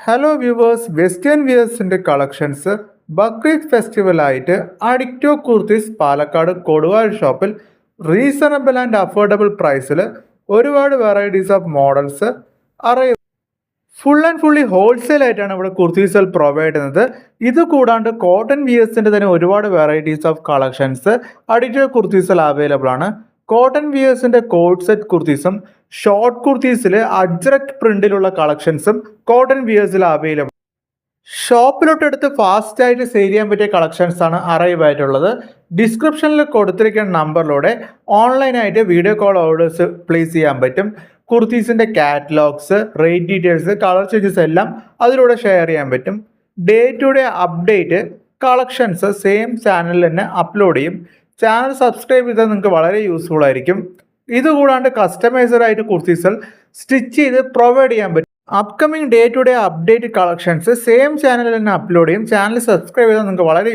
Hello viewers, western വിയേഴ്സിൻ്റെ collections Bakrid ഫെസ്റ്റിവലായിട്ട് അഡിക്റ്റോ കുർത്തീസ് പാലക്കാട് കൊടുവാൾ ഷോപ്പിൽ റീസണബിൾ ആൻഡ് അഫോർഡബിൾ പ്രൈസിൽ ഒരുപാട് വെറൈറ്റീസ് ഓഫ് മോഡൽസ് അറിയും. ഫുൾ ആൻഡ് ഫുള്ളി ഹോൾസെയിൽ ആയിട്ടാണ് ഇവിടെ കുർത്തീസുകൾ പ്രൊവൈഡ് ചെയ്യുന്നത്. ഇത് കൂടാണ്ട് കോട്ടൺ വിയേഴ്സിൻ്റെ തന്നെ ഒരുപാട് വെറൈറ്റീസ് ഓഫ് കളക്ഷൻസ് അഡിക്റ്റോ കുർത്തീസിൽ അവൈലബിൾ ആണ്. കോട്ടൺ വിയേഴ്സിൻ്റെ കോഡ് സെറ്റ് കുർത്തീസും ഷോർട്ട് കുർത്തീസിൽ അജ്രക് പ്രിന്റിലുള്ള കളക്ഷൻസും കോട്ടൺ വിയേഴ്സിൽ അവൈലബിൾ. ഷോപ്പിലോട്ടെടുത്ത് ഫാസ്റ്റ് ആയിട്ട് സെയിൽ ചെയ്യാൻ പറ്റിയ കളക്ഷൻസ് ആണ് അറൈവ് ആയിട്ടുള്ളത്. ഡിസ്ക്രിപ്ഷനിൽ കൊടുത്തിരിക്കുന്ന നമ്പറിലൂടെ ഓൺലൈനായിട്ട് വീഡിയോ കോൾ ഓർഡേഴ്സ് പ്ലേസ് ചെയ്യാൻ പറ്റും. കുർത്തീസിൻ്റെ catalogues, rate details, colour changes എല്ലാം അതിലൂടെ ഷെയർ ചെയ്യാൻ പറ്റും. Day to day update collections same ചാനലിൽ തന്നെ അപ്ലോഡ് ചെയ്യും. ചാനൽ സബ്സ്ക്രൈബ് ചെയ്താൽ നിങ്ങൾക്ക് വളരെ യൂസ്ഫുൾ ആയിരിക്കും. ഇതുകൂടാണ്ട് കസ്റ്റമൈസറായിട്ട് കുർത്തീസുകൾ സ്റ്റിച്ച് ചെയ്ത് പ്രൊവൈഡ് ചെയ്യാൻ പറ്റും. Upcoming day to day update collections same ചാനലിൽ തന്നെ അപ്ലോഡ് ചെയ്യും. ചാനൽ സബ്സ്ക്രൈബ് ചെയ്താൽ നിങ്ങൾക്ക് വളരെ